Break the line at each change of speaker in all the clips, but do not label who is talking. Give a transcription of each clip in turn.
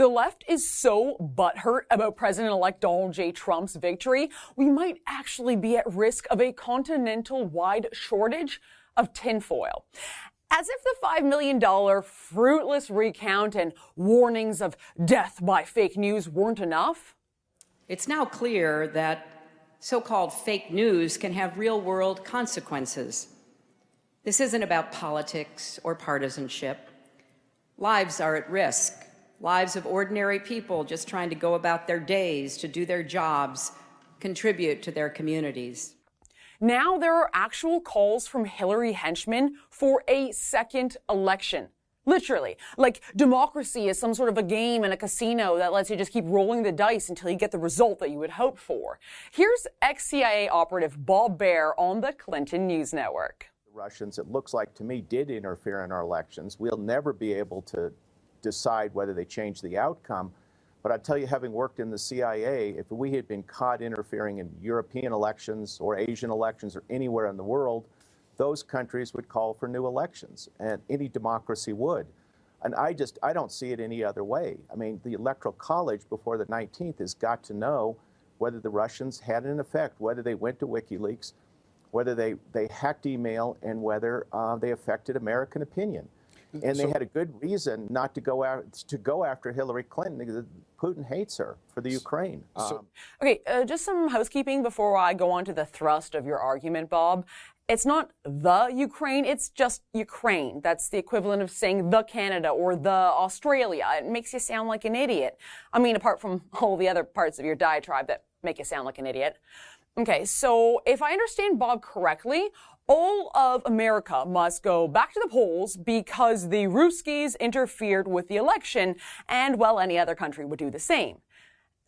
The left is so butthurt about President-elect Donald J. Trump's victory, we might actually be at risk of a continental-wide shortage of tinfoil. As if the $5 million fruitless recount and warnings of death by fake news weren't enough.
It's now clear that so-called fake news can have real-world consequences. This isn't about politics or partisanship. Lives are at risk. Lives of ordinary people just trying to go about their days, to do their jobs, contribute to their communities.
Now there are actual calls from Hillary henchmen for a second election. Literally, like democracy is some sort of a game in a casino that lets you just keep rolling the dice until you get the result that you would hope for. Here's ex-CIA operative Bob Baer on the Clinton News Network.
The Russians, it looks like to me, did interfere in our elections. We'll never be able to decide whether they changed the outcome. But I tell you, having worked in the CIA, if we had been caught interfering in European elections or Asian elections or anywhere in the world, those countries would call for new elections, and any democracy would. And I don't see it any other way. I mean, the Electoral College before the 19th has got to know whether the Russians had an effect, whether they went to WikiLeaks, whether they hacked email, and whether they affected American opinion. And they had a good reason not to go after Hillary Clinton, because Putin hates her for the Ukraine.
Okay, just some housekeeping before I go on to the thrust of your argument, Bob. It's not the Ukraine, it's just Ukraine. That's the equivalent of saying the Canada or the Australia. It makes you sound like an idiot. I mean, apart from all the other parts of your diatribe that make you sound like an idiot. Okay, so if I understand Bob correctly, all of America must go back to the polls because the Ruskies interfered with the election, and, well, any other country would do the same.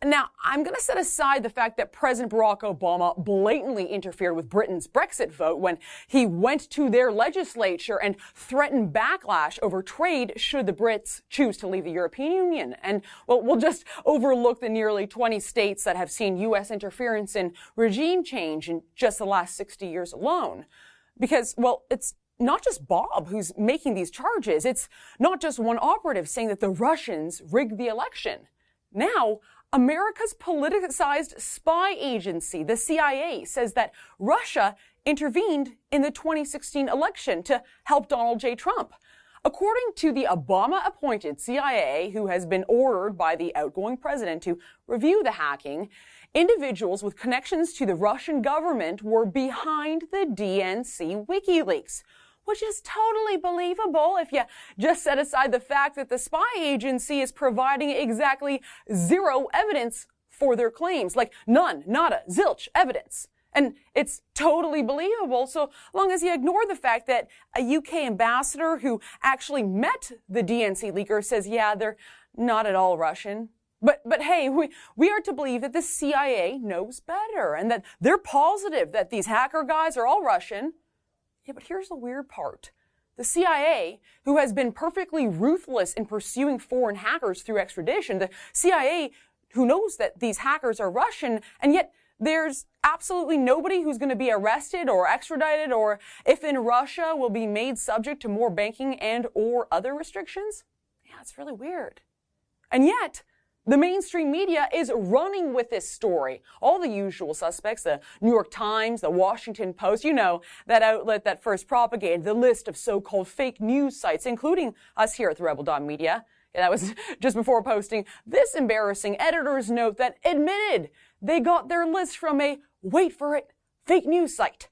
Now, I'm going to set aside the fact that President Barack Obama blatantly interfered with Britain's Brexit vote when he went to their legislature and threatened backlash over trade should the Brits choose to leave the European Union. And, well, we'll just overlook the nearly 20 states that have seen U.S. interference in regime change in just the last 60 years alone. Because, well, it's not just Bob who's making these charges. It's not just one operative saying that the Russians rigged the election. Now, America's politicized spy agency, the CIA, says that Russia intervened in the 2016 election to help Donald J. Trump. According to the Obama-appointed CIA, who has been ordered by the outgoing president to review the hacking, individuals with connections to the Russian government were behind the DNC WikiLeaks, which is totally believable if you just set aside the fact that the spy agency is providing exactly zero evidence for their claims. Like none, nada, zilch evidence. And it's totally believable so long as you ignore the fact that a UK ambassador who actually met the DNC leaker says, yeah, they're not at all Russian. But hey, we are to believe that the CIA knows better and that they're positive that these hacker guys are all Russian. Yeah, but here's the weird part. The CIA, who has been perfectly ruthless in pursuing foreign hackers through extradition, the CIA who knows that these hackers are Russian, and yet there's absolutely nobody who's going to be arrested or extradited or, if in Russia, will be made subject to more banking and or other restrictions? Yeah, it's really weird. And yet, the mainstream media is running with this story. All the usual suspects, the New York Times, the Washington Post, you know, that outlet that first propagated the list of so-called fake news sites, including us here at the Rebel.media. Yeah, that was just before posting this embarrassing editor's note that admitted they got their list from a, wait for it, fake news site.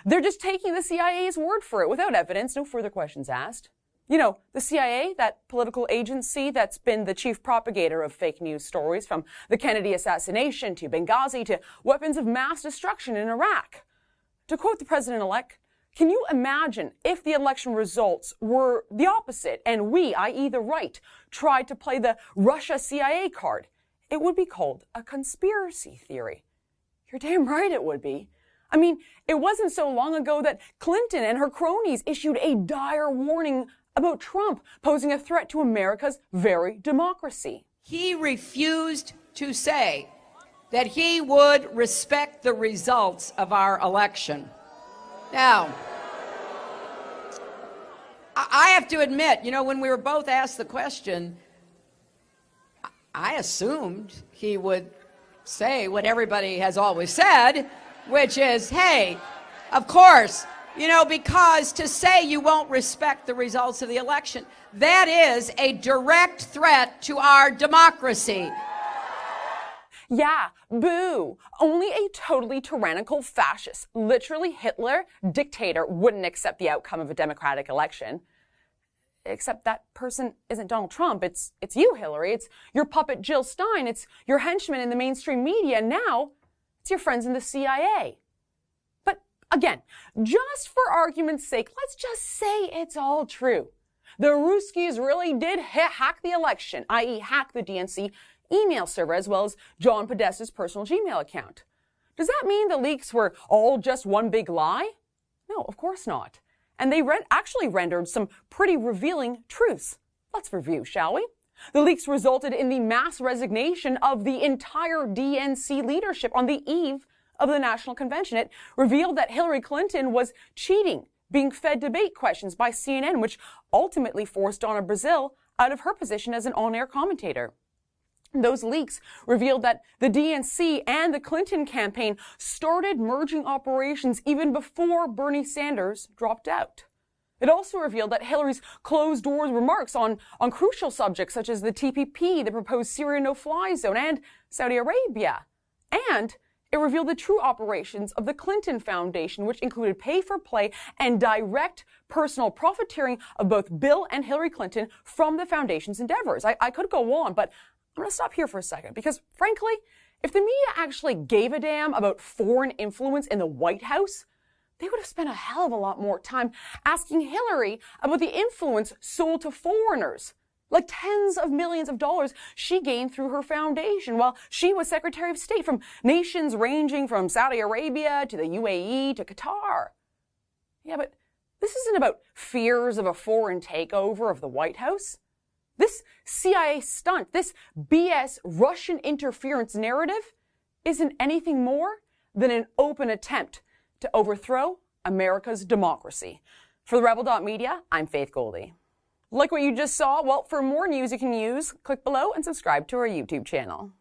They're just taking the CIA's word for it without evidence, no further questions asked. You know, the CIA, that political agency that's been the chief propagator of fake news stories from the Kennedy assassination to Benghazi to weapons of mass destruction in Iraq. To quote the president-elect, can you imagine if the election results were the opposite and we, i.e. the right, tried to play the Russia CIA card? It would be called a conspiracy theory. You're damn right it would be. I mean, it wasn't so long ago that Clinton and her cronies issued a dire warning about Trump posing a threat to America's very democracy.
He refused to say that he would respect the results of our election. Now, I have to admit, you know, when we were both asked the question, I assumed he would say what everybody has always said, which is, hey, of course, because to say you won't respect the results of the election, that is a direct threat to our democracy.
Yeah, boo. Only a totally tyrannical fascist, literally Hitler, dictator, wouldn't accept the outcome of a democratic election. Except that person isn't Donald Trump. It's you, Hillary. It's your puppet Jill Stein. It's your henchmen in the mainstream media. And now it's your friends in the CIA. But again, just for argument's sake, let's just say it's all true. The Ruskies really did hack the election, i.e. hack the DNC email server, as well as John Podesta's personal Gmail account. Does that mean the leaks were all just one big lie? No, of course not. And they actually rendered some pretty revealing truths. Let's review, shall we? The leaks resulted in the mass resignation of the entire DNC leadership on the eve of the National Convention. It revealed that Hillary Clinton was cheating, being fed debate questions by CNN, which ultimately forced Donna Brazile out of her position as an on-air commentator. Those leaks revealed that the DNC and the Clinton campaign started merging operations even before Bernie Sanders dropped out. It also revealed that Hillary's closed-doors remarks on crucial subjects such as the TPP, the proposed Syria no-fly zone, and Saudi Arabia. And it revealed the true operations of the Clinton Foundation, which included pay-for-play and direct personal profiteering of both Bill and Hillary Clinton from the foundation's endeavors. I could go on, but I'm going to stop here for a second because, frankly, if the media actually gave a damn about foreign influence in the White House, they would have spent a hell of a lot more time asking Hillary about the influence sold to foreigners, like tens of millions of dollars she gained through her foundation while she was Secretary of State, from nations ranging from Saudi Arabia to the UAE to Qatar. Yeah, but this isn't about fears of a foreign takeover of the White House. This CIA stunt, this BS Russian interference narrative isn't anything more than an open attempt to overthrow America's democracy. For the Rebel.media, I'm Faith Goldy. Like what you just saw? Well, for more news you can use, click below and subscribe to our YouTube channel.